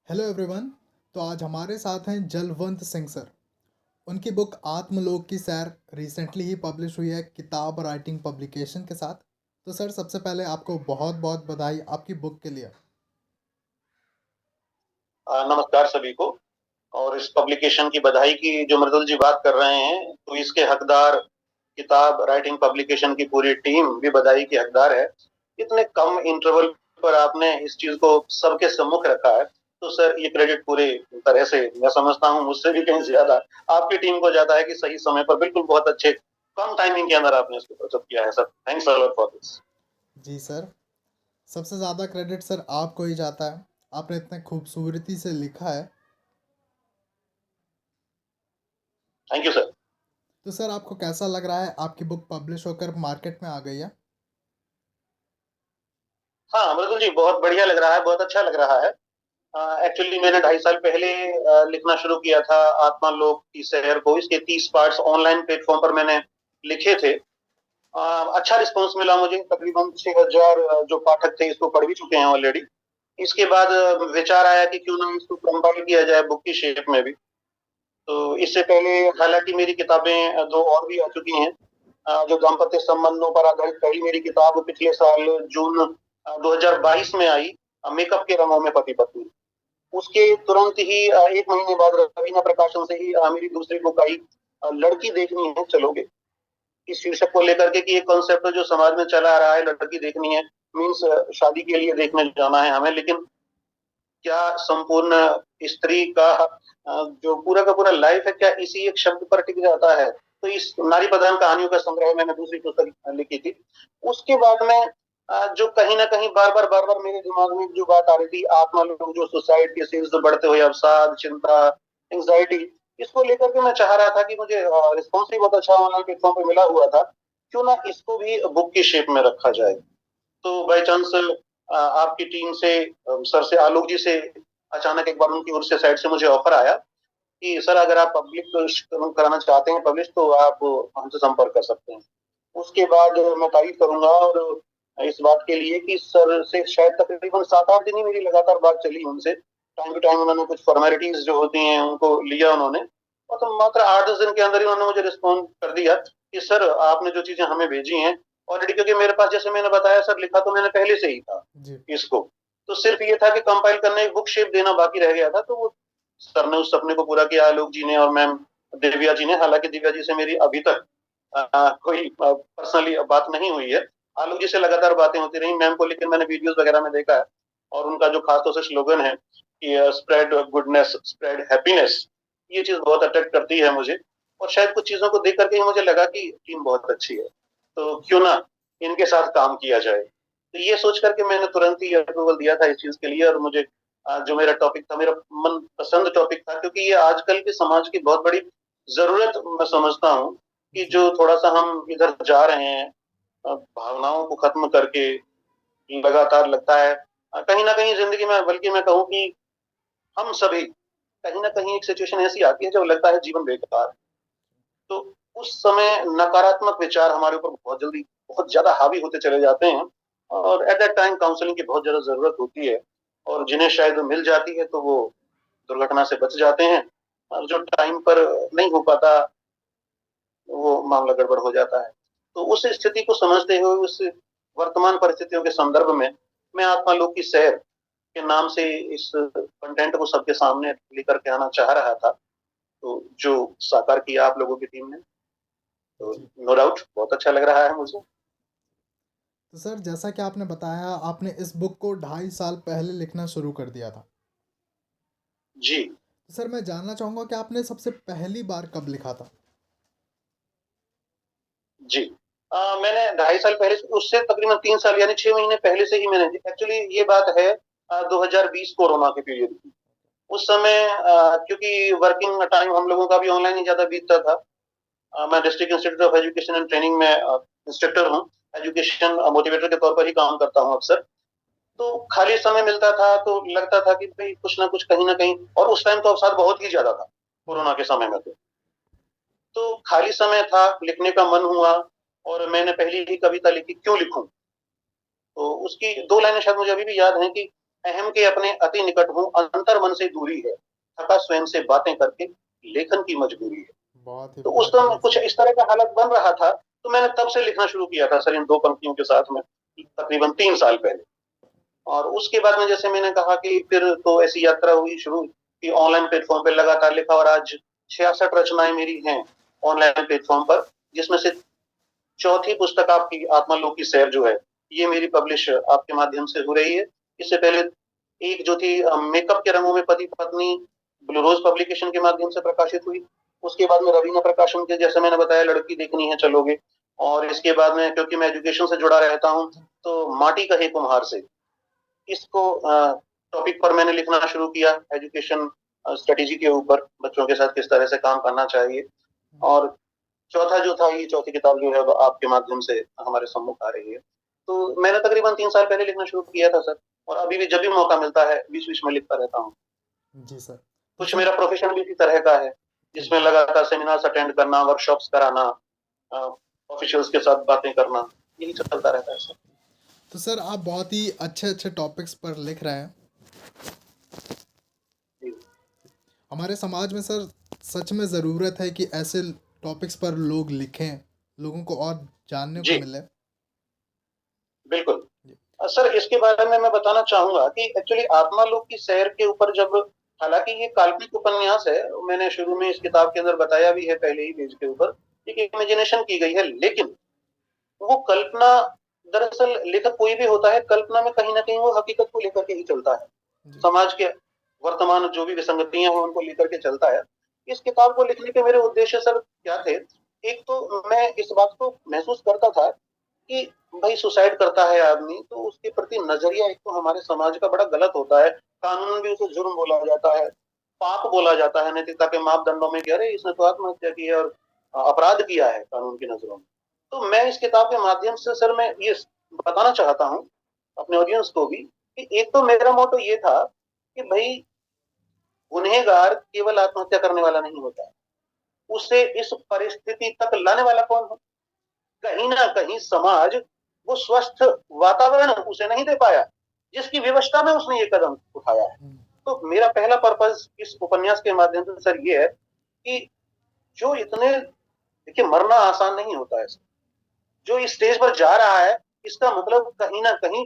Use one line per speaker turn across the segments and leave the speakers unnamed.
Hello everyone. तो आज हमारे साथ हैं जलवंत सिंह सर। उनकी बुक आत्मलोक की सैर रिसेंटली ही पब्लिश हुई है किताब राइटिंग पब्लिकेशन के साथ। तो सर सबसे पहले आपको बहुत बहुत बधाई आपकी बुक के लिए।
नमस्कार सभी को। और इस पब्लिकेशन की बधाई की जो मृदुल जी बात कर रहे हैं, तो इसके हकदार किताब राइटिंग पब्लिकेशन की पूरी टीम भी बधाई की हकदार है। इतने कम इंटरवल पर आपने इस चीज को सबके सम्मुख रखा है, तो सर ये क्रेडिट पूरे तरह से मैं समझता हूँ मुझसे भी कहीं ज्यादा आपकी टीम को जाता है कि सही समय पर बिल्कुल बहुत अच्छे कम टाइमिंग के अंदर आपने इसको प्रस्तुत किया है। Sir thanks a lot for this.
जी सर, सबसे ज़्यादा क्रेडिट सर आपको ही जाता है। आपने इतने खूबसूरती से लिखा है।
Thank you sir.
तो सर आपको कैसा लग रहा है आपकी बुक पब्लिश होकर मार्केट में आ गई है?
हाँ मृदुल जी, बहुत बढ़िया लग रहा है, बहुत अच्छा लग रहा है। एक्चुअली मैंने 2.5 साल पहले लिखना शुरू किया था आत्मा लोक की सैर को। इसके 30 पार्ट्स ऑनलाइन प्लेटफॉर्म पर मैंने लिखे थे। अच्छा रिस्पांस मिला मुझे, तकरीबन 6,000 जो पाठक थे इसको पढ़ भी चुके हैं ऑलरेडी। इसके बाद विचार आया कि क्यों ना इसको कंपाइल किया जाए बुक की शेप में भी। तो इससे पहले हालांकि मेरी किताबें दो और भी आ चुकी हैं। जो दाम्पत्य संबंधों पर आधारित पहली मेरी किताब पिछले साल जून 2022 में आई, मेकअप के रंगों में पति पत्नी। उसके तुरंत ही 1 महीने बाद रवीना प्रकाशन से ही मेरी दूसरी बुक आई, लड़की देखनी है चलोगे। इस शीर्षक को लेकर के कि एक कॉन्सेप्ट जो समाज में चला आ रहा है, लड़की देखनी है मीन्स शादी के लिए देखने जाना है हमें। लेकिन क्या संपूर्ण स्त्री का जो पूरा का पूरा लाइफ है, क्या इसी एक शब्द पर टिक जाता है? तो इस नारी प्रधान कहानियों का संग्रह मैंने दूसरी पुस्तक लिखी थी। उसके बाद में जो कहीं ना कहीं बार बार मेरे दिमाग में जो बात आ रही थी, आत्मा लोग जो सुसाइड के सीन्स बढ़ते हुए अवसाद, चिंता, एंजाइटी, इसको लेकर के मैं चाह रहा था कि मुझे रिस्पॉन्स भी बहुत अच्छा ऑनलाइन प्लेटफॉर्म पे मिला हुआ था, क्यों ना इसको भी बुक की शेप में रखा जाए। तो बाई चांस आपकी टीम से सर से आलोक जी से अचानक एक बार उनकी ओर से साइड से मुझे ऑफर आया कि सर अगर आप पब्लिक कराना चाहते हैं पब्लिश, तो आप हमसे संपर्क कर सकते हैं। उसके बाद मैं तारीफ करूंगा और इस बात के लिए कि सर से शायद तकरीबन 7-8 दिन ही मेरी लगातार बात चली उनसे। टाइम टू टाइम उन्होंने कुछ फॉर्मेलिटीज जो होती हैं उनको लिया उन्होंने, और तो मात्र 8-10 दिन के अंदर ही उन्होंने मुझे रिस्पॉन्ड कर दिया कि सर आपने जो चीजें हमें भेजी हैं ऑलरेडी, क्योंकि मेरे पास जैसे मैंने बताया सर लिखा तो मैंने पहले से ही था
जी।
इसको। तो सिर्फ ये था कि कंपाइल करने बुक शेप देना बाकी रह गया था, तो वो सर ने उस सपने को पूरा किया, आलोक जी ने और मैम दिव्या जी ने। हालांकि दिव्या जी से मेरी अभी तक कोई पर्सनली बात नहीं हुई है। आलोक जी से लगातार बातें होती रही मैम को, लेकिन मैंने वीडियोस वगैरह में देखा है और उनका जो खासतौर से स्लोगन है कि स्प्रेड गुडनेस स्प्रेड हैप्पीनेस, ये चीज बहुत अट्रैक्ट करती है मुझे। और शायद कुछ चीजों को देख करके ही मुझे लगा कि टीम बहुत अच्छी है, तो क्यों ना इनके साथ काम किया जाए। तो ये सोच करके मैंने तुरंत ही अप्रूवल दिया था इस चीज के लिए। और मुझे जो मेरा टॉपिक था, मेरा मन पसंद टॉपिक था, क्योंकि ये आजकल के समाज की बहुत बड़ी जरूरत मैं समझता हूँ कि
जी।
जो थोड़ा सा हम इधर जा रहे हैं भावनाओं को खत्म करके, लगातार लगता है कहीं ना कहीं जिंदगी में, बल्कि मैं कहूँ कि हम सभी कहीं ना कहीं एक सिचुएशन ऐसी आती है जब लगता है जीवन बेकार है। तो उस समय नकारात्मक विचार हमारे ऊपर बहुत जल्दी बहुत ज्यादा हावी होते चले जाते हैं, और एट दैट टाइम काउंसलिंग की बहुत ज्यादा जरूरत होती है। और जिन्हें शायद मिल जाती है तो वो दुर्घटना से बच जाते हैं, और जो टाइम पर नहीं हो पाता वो मामला गड़बड़ हो जाता है। तो उस स्थिति को समझते हुए, उस वर्तमान परिस्थितियों के संदर्भ में, मैं आत्मा लोक की सैर के नाम से इस कंटेंट को सबके सामने लेकर के आना चाह रहा था। तो जो साकार किया आप लोगों की टीम ने, तो
जी।
नो डाउट बहुत अच्छा लग रहा है मुझे।
तो सर जैसा कि आपने बताया आपने इस बुक को 2.5 साल पहले लिखना शुरू कर दिया था।
जी।
तो सर मैं जानना चाहूँगा कि आपने सबसे पहली बार कब लिखा था?
जी। मैंने 2.5 साल पहले, उससे तकरीबन 3 साल यानी 6 महीने पहले से ही मैंने, एक्चुअली ये बात है 2020 कोरोना के पीरियड की। उस समय क्योंकि वर्किंग टाइम हम लोगों का भी ऑनलाइन ही ज्यादा बीतता था। मैं district institute of education and training में इंस्ट्रक्टर हूँ, एजुकेशन मोटिवेटर के तौर पर ही काम करता हूँ अक्सर। तो खाली समय मिलता था तो लगता था कि भाई कुछ ना कुछ कहीं ना कहीं, और उस टाइम तो अवसाद बहुत ही ज्यादा था
जी।
कोरोना के समय में। तो खाली समय था, लिखने का मन हुआ, और मैंने पहली ही कविता लिखी, क्यों लिखूं। तो उसकी 2 लाइनें शायद मुझे अभी भी याद हैं कि अहम के अपने अति निकट हूँ, अंतर मन से दूरी है, थका स्वयं से बातें करके, लेखन की मजबूरी है।
बहुत ही
तो उस समय
बेहतरीन
कुछ
सर।
इस तरह का हालत बन रहा था, तो मैंने तब से लिखना शुरू किया था सर, इन 2 पंक्तियों के साथ में, तकरीबन 3 साल पहले। और उसके बाद में जैसे मैंने कहा कि फिर तो ऐसी यात्रा हुई शुरू कि ऑनलाइन प्लेटफ़ॉर्म पे लगातार लिखा, और आज 66 रचनाएँ मेरी हैं ऑनलाइन प्लेटफ़ॉर्म पर, जिसमें से चौथी पुस्तक आपकी आत्मालोक की सैर जो है, ये मेरी पब्लिश आपके माध्यम से हो रही है। इससे पहले एक जो थी मेकअप के रंगों में पति-पत्नी, ब्लू रोज़ पब्लिकेशन के माध्यम से प्रकाशित हुई। उसके बाद में रवीना प्रकाशन के, जैसे मैंने बताया, लड़की देखनी है चलोगे। और इसके बाद में क्योंकि मैं एजुकेशन से जुड़ा रहता हूँ, तो माटी कहे कुम्हार से, इसको टॉपिक पर मैंने लिखना शुरू किया, एजुकेशन स्ट्रेटेजी के ऊपर, बच्चों के साथ किस तरह से काम करना चाहिए। और चौथा जो था, ये चौथी किताब जो है अब आपके माध्यम से हमारे सम्मुख आ रही है। तो मैंने तकरीबन 3 साल पहले लिखना शुरू किया था सर, और अभी भी जब भी मौका मिलता है बीच-बीच में लिखता रहता हूँ।
जी सर। तो
कुछ
सर
मेरा प्रोफ़ेशन भी इसी तरह का है,
जी,
जिसमें लगातार सेमिनार्स अटेंड करना, वर्कशॉप्स कराना, अ, ऑफ़िशियल्स के साथ बातें करना, यही चलता रहता है सर।
तो सर आप बहुत ही अच्छे-अच्छे टॉपिक्स पर लिख रहे हैं।
जी,
हमारे समाज में सर सच में ज़रूरत है कि ऐसे टॉपिक्स पर लोग लिखें, लोगों को और जानने को
जी,
मिले।
बिल्कुल।
जी,
सर, इसके बारे में मैं बताना चाहूँगा कि एक्चुअली आत्मालोक की सैर के ऊपर जब, हालाँकि ये काल्पनिक उपन्यास है, मैंने शुरू में इस किताब के अंदर बताया भी है पहले ही पेज के ऊपर, एक इमेजिनेशन की गई है, लेकिन वो कल्पना, दरअसल लेखक कोई भी होता है, कल्पना में कहीं न कहीं वो हकीकत को लेकर के ही चलता है।
जी,
समाज के वर्तमान जो भी विसंगतियाँ हैं, उनको लेकर के चलता है। इस किताब को लिखने के मेरे उद्देश्य सर क्या थे? एक तो मैं इस बात को महसूस करता था कि भाई सुसाइड करता है आदमी, तो उसके प्रति नज़रिया एक तो हमारे समाज का बड़ा गलत होता है। कानून में भी उसे जुर्म बोला जाता है, पाप बोला जाता है नैतिकता के मापदंडों में कि अरे! इसने तो आत्महत्या की है और अपराध किया है कानून की नज़रों में। तो मैं इस किताब के माध्यम से सर मैं ये बताना चाहता हूँ अपने ऑडियंस को भी कि एक तो मेरा मोटो ये था कि भई गुनहगार केवल आत्महत्या करने वाला नहीं होता है, उसे इस परिस्थिति तक लाने वाला कौन है? कहीं न कहीं समाज वो स्वस्थ वातावरण उसे नहीं दे पाया, जिसकी विवशता में उसने ये कदम उठाया है।
हुँ,
तो मेरा पहला पर्पज़ इस उपन्यास के माध्यम से सर ये है कि जो इतने, देखिए मरना आसान नहीं होता है। जो इस स्टेज पर जा रहा है, इसका मतलब कहीं न कहीं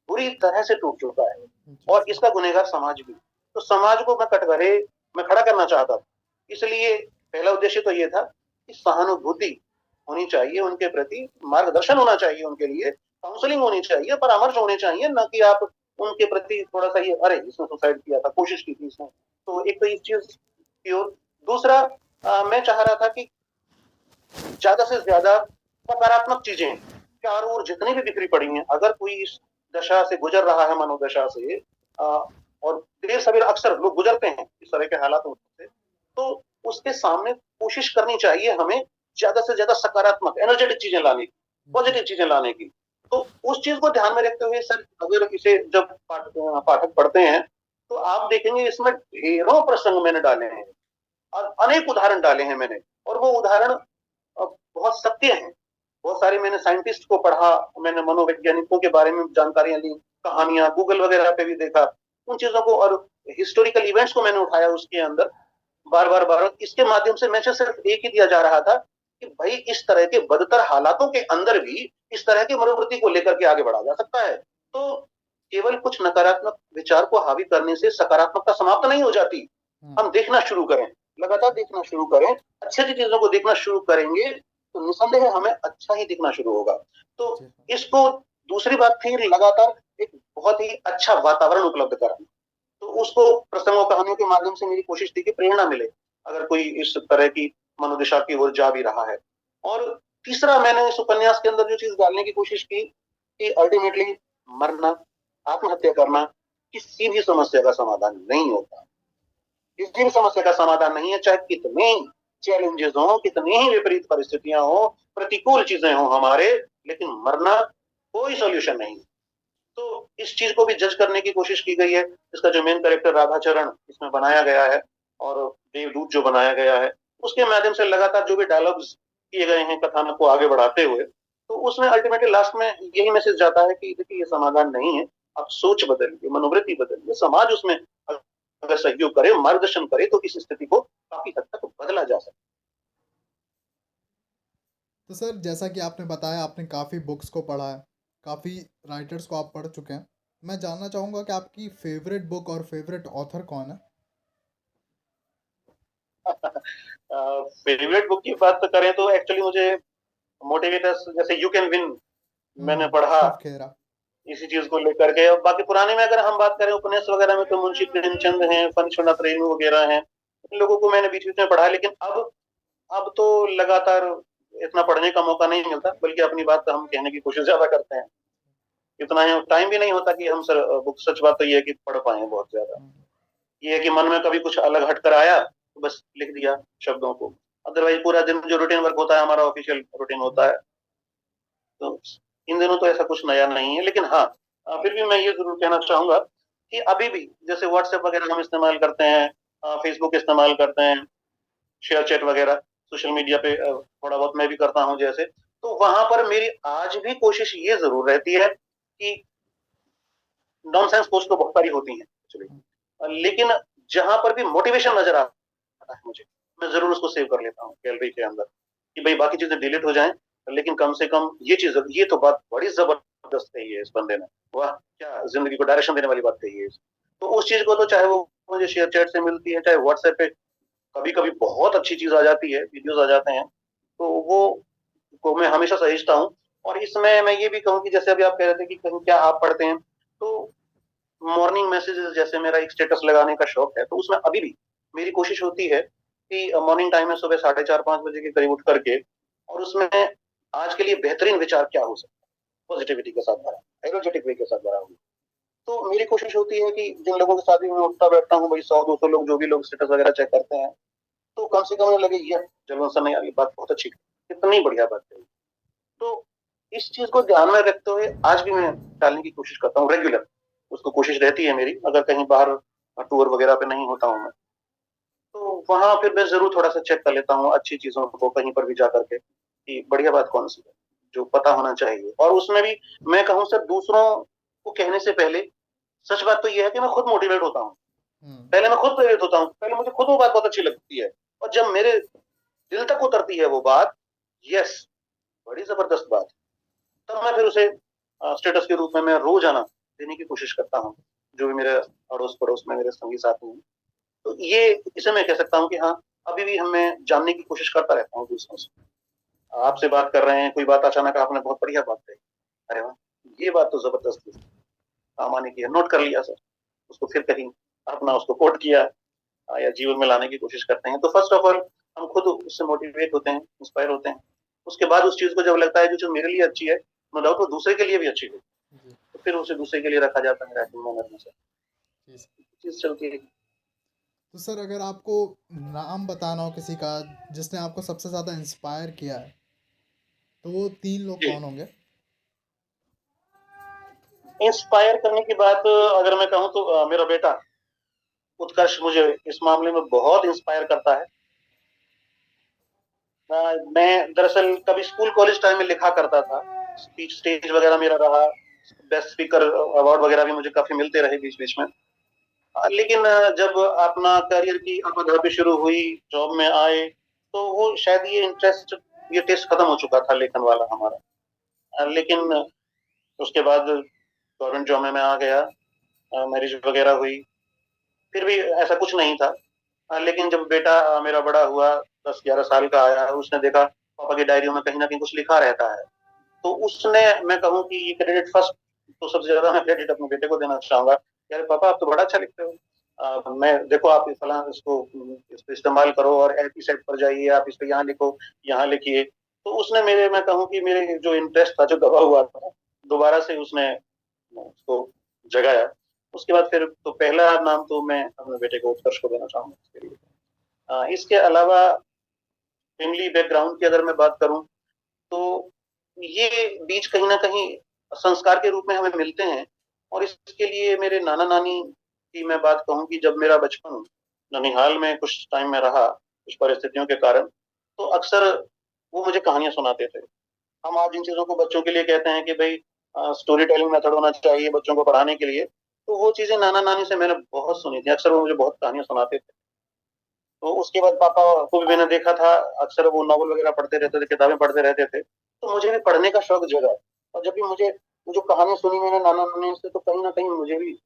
बुरी तरह से टूट चुका है,
जी
और
सर।
इसका गुनहगार समाज भी। तो समाज को मैं कटघरे में खड़ा करना चाहता था। इसलिए पहला उद्देश्य तो ये था कि सहानुभूति होनी चाहिए उनके प्रति, मार्गदर्शन होना चाहिए उनके लिए, काउंसलिंग होनी चाहिए, परामर्श होने चाहिए, ना कि आप उनके प्रति थोड़ा-सा ये, अरे! इसने सुसाइड किया था, कोशिश की थी इसने। तो एक तो ये चीज़ की ओर, दूसरा मैं चाह रहा था कि ज़्यादा से ज़्यादा सकारात्मक चीज़ें चारों ओर जितनी भी बिखरी पड़ी हैं, अगर कोई इस दशा से गुज़र रहा है, मनोदशा से, और देर-सबेर अक्सर लोग गुज़रते हैं इस तरह के हालातों से, तो उसके सामने कोशिश करनी चाहिए हमें ज़्यादा से ज़्यादा सकारात्मक, एनर्जेटिक चीज़ें लाने की,
जी,
पॉज़िटिव चीज़ें लाने की। तो उस चीज़ को ध्यान में रखते हुए सर, अगर इसे जब पाठक पढ़ते हैं, तो आप देखेंगे इसमें ढेरों प्रसंग मैंने डाले हैं, और अनेक उदाहरण डाले हैं मैंने, और वो उदाहरण बहुत सत्य हैं। बहुत सारे मैंने साइंटिस्ट को पढ़ा, मैंने मनोवैज्ञानिकों के बारे में जानकारियाँ ली, कहानियाँ गूगल वगैरह पे भी देखा, उन चीज़ों को, और हिस्टोरिकल इवेंट्स को मैंने उठाया उसके अंदर, बार-बार। इसके माध्यम से मैसेज सिर्फ एक ही दिया जा रहा था कि भई इस तरह के बदतर हालातों के अंदर भी इस तरह की मनोवृत्ति को लेकर के आगे बढ़ा जा सकता है। तो केवल कुछ नकारात्मक विचार को हावी करने से सकारात्मकता समाप्त नहीं हो जाती।
हुँ,
हम देखना शुरू करें, लगातार देखना शुरू करें, अच्छी-अच्छी चीज़ों को देखना शुरू करेंगे, तो निसंदेह हमें अच्छा ही दिखना शुरू होगा। तो
जी सर।
इसको, दूसरी बात थी लगातार एक बहुत ही अच्छा वातावरण उपलब्ध कराना। तो उसको प्रसंगों, कहानियों के माध्यम से मेरी कोशिश थी कि प्रेरणा मिले, अगर कोई इस तरह की मनोदशा की ओर जा भी रहा है। और तीसरा मैंने इस उपन्यास के अंदर जो चीज़ डालने की कोशिश की कि अल्टीमेटली मरना, आत्महत्या करना किसी भी समस्या का समाधान नहीं होता। किसी भी समस्या का समाधान नहीं है, चाहे कितने ही चैलेंजेस हों, कितनी ही विपरीत परिस्थितियाँ हों, प्रतिकूल चीज़ें हों हमारे, लेकिन मरना कोई सॉल्यूशन नहीं। तो इस चीज़ को भी जज करने की कोशिश की गई है। इसका जो मेन कैरेक्टर राधाचरण इसमें बनाया गया है, और देवदूत जो बनाया गया है, उसके माध्यम से लगातार जो भी डायलॉग्स किए गए हैं कथानक को आगे बढ़ाते हुए, तो उसमें अल्टीमेटली लास्ट में यही मैसेज जाता है कि देखिए ये समाधान नहीं है, आप सोच बदलिए, मनोवृत्ति बदलिए, समाज उसमें अगर सहयोग करे, मार्गदर्शन करे, तो इस स्थिति को काफी हद तक बदला जा सकता
तो सर जैसा कि आपने बताया आपने काफ़ी बुक्स को पढ़ा है, काफ़ी राइटर्स को आप पढ़ चुके हैं। मैं जानना चाहूँगा कि आपकी फेवरेट बुक और फेवरेट ऑथर कौन है?
है। फेवरेट बुक की बात करें तो एक्चुअली मुझे मोटिवेटर्स जैसे यू कैन विन मैंने पढ़ा
शिव खेरा।
इसी चीज को लेकर के। और बाकी पुराने में अगर हम बात करें उपन्यास वगैरह में, तो मुंशी प्रेमचंद हैं, पंचनाथ रेणु वगैरह हैं, इन लोगों को मैंने बीच बीच में पढ़ा है। लेकिन अब तो लगातार इतना पढ़ने का मौका नहीं मिलता, बल्कि अपनी बात हम कहने की कोशिश ज्यादा करते हैं। इतना टाइम भी नहीं होता कि हम सर बुक, सच बात तो ये है कि पढ़ पाए बहुत ज्यादा। ये है कि मन में कभी कुछ अलग हटकर आया तो बस लिख दिया शब्दों को। अदरवाइज पूरा दिन जो रूटीन वर्क होता है, हमारा ऑफिशियल रूटीन होता है, तो इन दिनों तो ऐसा कुछ नया नहीं है। लेकिन हाँ, फिर भी मैं ये जरूर कहना चाहूंगा कि अभी भी जैसे व्हाट्सएप वगैरह हम इस्तेमाल करते हैं, फेसबुक इस्तेमाल करते हैं, शेयर चैट वगैरह, सोशल मीडिया पे थोड़ा बहुत मैं भी करता हूँ जैसे, तो वहां पर मेरी आज भी कोशिश ये जरूर रहती है कि नॉनसेंस पोस्ट तो बहुत सारी होती हैं एक्चुअली, लेकिन जहां पर भी मोटिवेशन नजर आता है मुझे, मैं जरूर उसको सेव कर लेता हूँ गैलरी के अंदर, कि भाई बाकी चीजें डिलीट हो जाएं, लेकिन कम से कम ये चीज, ये तो बात बड़ी जबरदस्त कही है इस बंदे ने, वाह क्या जिंदगी को डायरेक्शन देने वाली बात कही है। तो उस चीज को तो चाहे वो मुझे शेयर चैट से मिलती है, चाहे व्हाट्सएप पे कभी कभी बहुत अच्छी चीज आ जाती है, वीडियोस आ जाते हैं, तो वो को मैं हमेशा सहेजता हूँ। और इसमें मैं ये भी कहूँ कि जैसे अभी आप कह रहे थे कि कहीं क्या आप पढ़ते हैं, तो मॉर्निंग मैसेजेस जैसे मेरा एक स्टेटस लगाने का शौक है, तो उसमें अभी भी मेरी कोशिश होती है कि मॉर्निंग टाइम में सुबह 4:30-5 बजे के करीब उठ करके, और उसमें आज के लिए बेहतरीन विचार क्या हो सकता है, पॉजिटिविटी के साथ भरा, एनर्जेटिक वे के साथ भरा हुआ। तो मेरी कोशिश होती है कि जिन लोगों के साथ भी मैं उठता बैठता हूँ, भाई 100-200 लोग जो भी लोग स्टेटस वगैरह चेक करते हैं, तो कम से कम उन्हें लगे ये जलवन सर ने यार ये बात बहुत अच्छी, कितनी बढ़िया बात है। तो इस चीज को ध्यान में रखते हुए आज भी मैं डालने की कोशिश करता हूँ रेगुलर, उसको कोशिश रहती है मेरी, अगर कहीं बाहर टूर वगैरह पे नहीं होता हूँ मैं, तो वहां फिर मैं जरूर थोड़ा सा चेक कर लेता हूँ अच्छी चीजों को कहीं पर भी जा करके, कि बढ़िया बात कौन सी है जो पता होना चाहिए। और उसमें भी मैं कहूँ सर, दूसरों को कहने से पहले सच बात तो यह है कि मैं खुद मोटिवेट होता हूँ, पहले मैं खुद प्रेरित होता हूँ, पहले मुझे खुद वो बात बहुत अच्छी लगती है, और जब मेरे दिल तक उतरती है वो बात, यस बड़ी जबरदस्त बात, तब मैं फिर उसे स्टेटस के रूप में मैं रोजाना देने की कोशिश करता हूँ, जो भी मेरे अड़ोस पड़ोस में मेरे संगी साथी हैं। तो ये, इसे मैं कह सकता हूँ कि हाँ, अभी भी हमें जानने की कोशिश करता रहता हूँ दूसरों से। आपसे बात कर रहे हैं, कोई बात अचानक आपने बहुत बढ़िया बात कही, अरे वाह ये बात तो जबरदस्त थी, सामान्य किया, नोट कर लिया सर, उसको फिर कहीं अपना उसको कोट किया, या जीवन में लाने की कोशिश करते हैं। तो फर्स्ट ऑफ ऑल हम खुद उससे मोटिवेट होते हैं, इंस्पायर होते हैं, उसके बाद उस चीज को जब लगता है जो चीज मेरे लिए अच्छी है, नो डाउट वो दूसरे के लिए भी अच्छी है, तो फिर उसे दूसरे के लिए रखा जाता है रैपिंग मैनर में से, चीज चलती है।
तो सर अगर आपको नाम बताना हो किसी का जिसने आपको सबसे ज़्यादा इंस्पायर किया है, तो वो 3 लोग
जी,
कौन होंगे?
इंस्पायर करने की बात अगर मैं कहूँ तो मेरा बेटा उत्कर्ष मुझे इस मामले में बहुत इंस्पायर करता है। मैं दरअसल कभी स्कूल कॉलेज टाइम में लिखा करता था, स्पीच स्टेज वगैरह मेरा रहा, बेस्ट स्पीकर अवार्ड वगैरह भी मुझे काफी मिलते रहे बीच बीच में। लेकिन जब अपना करियर की आपाधापी शुरू हुई, जॉब में आए, तो वो शायद ये इंटरेस्ट, ये टेस्ट खत्म हो चुका था लेखन वाला हमारा। लेकिन उसके बाद गवर्नमेंट जॉब में मैं आ गया, मैरिज वगैरह हुई, फिर भी ऐसा कुछ नहीं था। लेकिन जब बेटा मेरा बड़ा हुआ, 10-11 साल का आया, उसने देखा पापा की डायरियों में कहीं ना कहीं कुछ लिखा रहता है, तो उसने, मैं कहूँ कि ये क्रेडिट फर्स्ट, तो सबसे ज्यादा मैं क्रेडिट अपने बेटे को देना चाहूंगा, यार पापा आप तो बड़ा अच्छा लिखते हो, मैं देखो आप इस फलां इसको इस्तेमाल करो, और ऐसी साइट पर जाइए, आप इस पे यहाँ लिखो, यहाँ लिखिए। तो उसने मेरे, मैं कहूँ कि मेरे जो इंटरेस्ट था जो दबा हुआ था, दोबारा से उसने उसको जगाया। उसके बाद फिर तो पहला नाम तो मैं अपने बेटे को, उत्कर्ष को देना चाहूंगा इसके लिए। इसके अलावा फैमिली बैकग्राउंड की अगर मैं बात करूं, तो ये बीज कहीं ना कहीं संस्कार के रूप में हमें मिलते हैं। और इसके लिए मेरे नाना नानी की मैं बात कहूं कि जब मेरा बचपन ननिहाल में कुछ टाइम में रहा, कुछ परिस्थितियों के कारण, तो अक्सर वो मुझे कहानियां सुनाते थे। हम आज इन चीजों को बच्चों के लिए कहते हैं कि भाई स्टोरी टेलिंग मेथड होना चाहिए बच्चों को पढ़ाने के लिए। तो वो चीजें नाना नानी से मैंने बहुत सुनी थी, अक्सर वो मुझे बहुत कहानियां सुनाते थे। तो उसके बाद पापा को भी मैंने देखा था, अक्सर वो नॉवल वगैरह पढ़ते रहते थे, किताबें पढ़ते रहते थे, तो मुझे भी पढ़ने का शौक जगा। और जब भी मुझे जो कहानी सुनी मैंने नाना नानी से, तो कहीं ना कहीं मुझे भी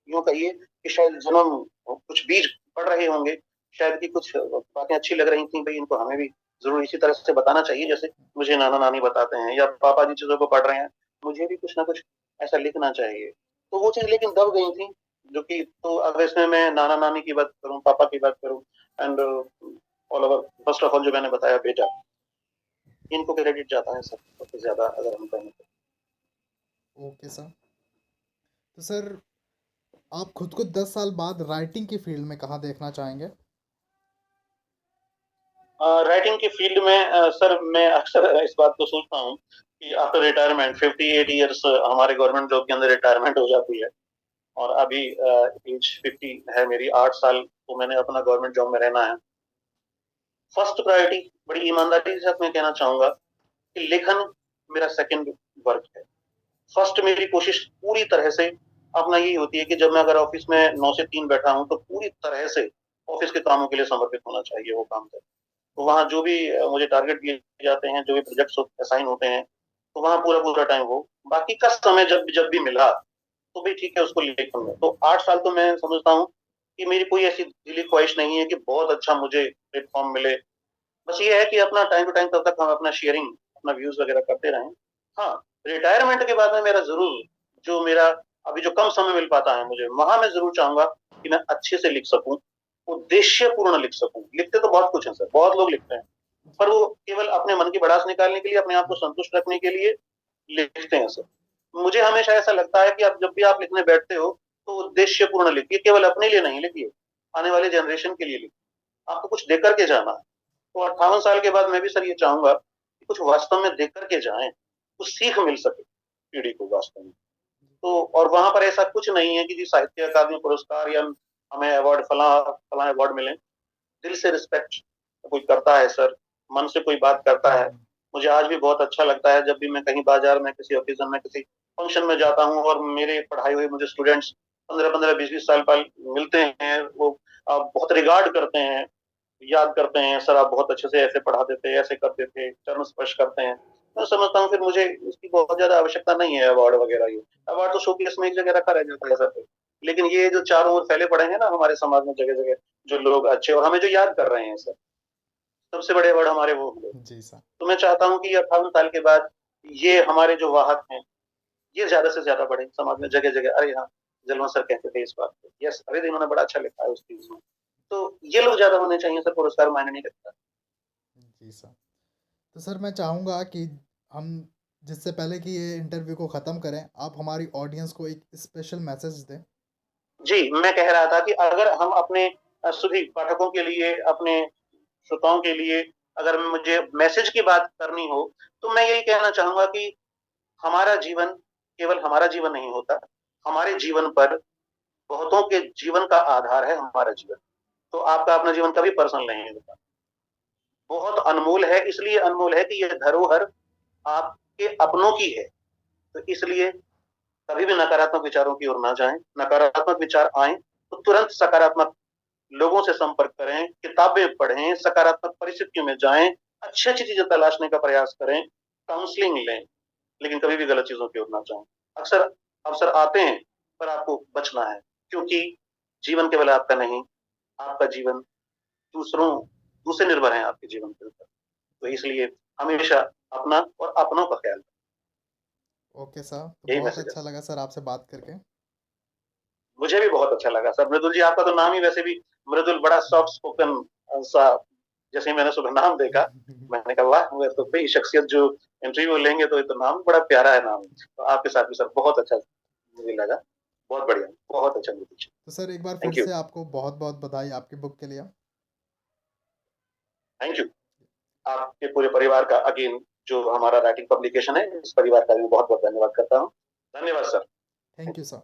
यूं कहिए कि शायद जन्म कुछ बीज पढ़ रहे होंगे, शायद कि कुछ बातें अच्छी लग रही थी, भाई इनको हमें भी जरूर इसी तरह से बताना चाहिए जैसे मुझे नाना नानी बताते हैं, या पापा जी चीजों को पढ़ रहे हैं, मुझे भी कुछ ना कुछ ऐसा लिखना चाहिए। तो वो चीज लेकिन दब गई थी, जो कि तो अब इसमें मैं नाना नानी की बात करूं, पापा की बात करूं, and all over, first of all जो मैंने बताया बेटा, इनको क्रेडिट जाता है सब सबसे ज्यादा अगर हम कहें तो।
Okay sir. तो सर आप खुद को 10 साल बाद राइटिंग की फील्ड में कहाँ देखना चाहेंगे?
राइटिंग की फील्ड में सर मैं अक्सर इस बात को सोचता हूँ कि आफ्टर रिटायरमेंट 58 ईयर्स हमारे गवर्नमेंट जॉब के अंदर रिटायरमेंट हो जाती है, और अभी एज 50 है मेरी, 8 साल तो मैंने अपना गवर्नमेंट जॉब में रहना है। फर्स्ट प्रायोरिटी, बड़ी ईमानदारी के साथ मैं कहना चाहूंगा कि लेखन मेरा सेकंड वर्क है। फर्स्ट मेरी कोशिश पूरी तरह से अपना यही होती है कि जब मैं अगर ऑफिस में 9 से 3 बैठा हूँ, तो पूरी तरह से ऑफिस के कामों के लिए समर्पित होना चाहिए वो काम कर। तो वहाँ जो भी मुझे टारगेट दिए जाते हैं, जो भी प्रोजेक्ट्स असाइन होते हैं, तो वहाँ पूरा पूरा टाइम हो। बाकी का समय जब जब भी मिला तो भी ठीक है, उसको लेखन में। तो 8 साल तो मैं समझता हूँ कि मेरी कोई ऐसी दिली ख्वाहिश नहीं है कि बहुत अच्छा मुझे प्लेटफॉर्म मिले। बस ये है कि अपना टाइम टू टाइम तब तक हम अपना शेयरिंग, अपना व्यूज वगैरह करते रहें। हाँ, रिटायरमेंट के बाद में मेरा जरूर, जो मेरा अभी जो कम समय मिल पाता है मुझे, वहां मैं जरूर चाहूंगा कि मैं अच्छे से लिख सकूं, उद्देश्यपूर्ण लिख सकूं। लिखते तो बहुत कुछ है सर, बहुत लोग लिखते हैं, पर वो केवल अपने मन की भड़ास निकालने के लिए, अपने आप को संतुष्ट रखने के लिए लिखते हैं सर। मुझे हमेशा ऐसा लगता है कि आप जब भी आप लिखने बैठते हो, तो उद्देश्यपूर्ण लिखिए, केवल अपने लिए नहीं लिखिए, आने वाले जनरेशन के लिए लिखिए। आपको कुछ देकर के जाना है। तो 58 साल के बाद मैं भी सर ये चाहूंगा कि कुछ वास्तव में देख करके जाएं, कुछ सीख मिल सके पीढ़ी को वास्तव में। तो और वहां पर ऐसा कुछ नहीं है कि जी साहित्य अकादमी पुरस्कार या हमें अवार्ड, फला फला अवार्ड मिले। दिल से रिस्पेक्ट कोई करता है सर, मन से कोई बात करता है, मुझे आज भी बहुत अच्छा लगता है जब भी मैं कहीं बाजार में, किसी ओकेजन में, किसी फंक्शन में जाता हूँ, और मेरे पढ़ाए हुए मुझे स्टूडेंट्स 15-15 20-20 साल पहले मिलते हैं, वो बहुत रिगार्ड करते हैं, याद करते हैं, सर आप बहुत अच्छे से ऐसे पढ़ाते थे, ऐसे करते थे, चरण स्पर्श करते हैं। मैं समझता हूँ फिर मुझे इसकी बहुत ज्यादा आवश्यकता नहीं है अवार्ड वगैरह। ये अवार्ड तो शोकेस में एक जगह रखा रह जाता है सर। लेकिन ये जो चारों ओर फैले पड़े हैं ना हमारे समाज में जगह जगह, जो लोग अच्छे और हमें जो याद कर रहे हैं सर, सबसे बड़े अवार्ड हमारे वो होंगे।
जी सर।
तो मैं चाहता हूँ कि 58 साल के बाद ये हमारे जो वाहक हैं, ये ज्यादा से ज्यादा बढ़े समाज में जगह जगह। अरे हाँ, जलवन सर कहते थे इस बात को, यस, अरे इन्होंने बड़ा अच्छा लिखा है उस चीज में। तो ये लोग ज्यादा होने चाहिए सर, पुरस्कार मायने नहीं रखता।
जी सर। तो सर मैं चाहूँगा कि हम जिससे पहले कि ये इंटरव्यू को ख़त्म करें, आप हमारी ऑडियंस को एक स्पेशल मैसेज दें।
जी, मैं कह रहा था कि अगर हम अपने सभी पाठकों के लिए, अपने श्रोताओं के लिए, अगर मुझे मैसेज की बात करनी हो, तो मैं यही कहना चाहूंगा कि हमारा जीवन केवल हमारा जीवन नहीं होता। हमारे जीवन पर बहुतों के जीवन का आधार है हमारा जीवन। तो आपका अपना जीवन कभी पर्सनल नहीं होता, बहुत अनमोल है। इसलिए अनमोल है कि यह धरोहर आपके अपनों की है। तो इसलिए कभी भी नकारात्मक विचारों की ओर ना जाएं। नकारात्मक विचार आए तो तुरंत सकारात्मक लोगों से संपर्क करें, किताबें पढ़ें, सकारात्मक परिस्थितियों में जाएं, अच्छी अच्छी चीजें तलाशने का प्रयास करें, काउंसलिंग लें, लेकिन कभी भी गलत चीजों की ओर ना जाएं। अक्सर अवसर आते हैं, पर आपको बचना है, क्योंकि जीवन केवल आपका नहीं, आपका जीवन दूसरों दूसरे निर्भर है आपके जीवन के ऊपर। तो इसलिए हमेशा अपना और अपनों का ख्याल रखें।
ओके सर, तो
यही
बहुत
मैसेज है।
अच्छा लगा सर आपसे बात करके।
मुझे भी बहुत अच्छा लगा सर। मृदुल जी, आपका तो नाम ही वैसे भी मृदुल, बड़ा सॉफ्ट स्पोकन सा। जैसे ही मैंने सुबह नाम देखा, मैंने कहा वाह, वो तो भाई शख्सियत जो इंटरव्यू लेंगे, तो ये तो नाम बड़ा प्यारा है नाम। तो आपके साथ भी सर बहुत अच्छा मुझे लगा, बहुत बढ़िया, बहुत अच्छा मृदुल जी।
तो सर एक बार फिर
थैंक यू।
से आपको बहुत बहुत बधाई आपकी बुक के लिए।
Thank you. आपके पूरे परिवार का अगेन, जो हमारा राइटिंग पब्लिकेशन है, इस परिवार का भी बहुत बहुत धन्यवाद करता हूँ। धन्यवाद सर।
Thank you sir.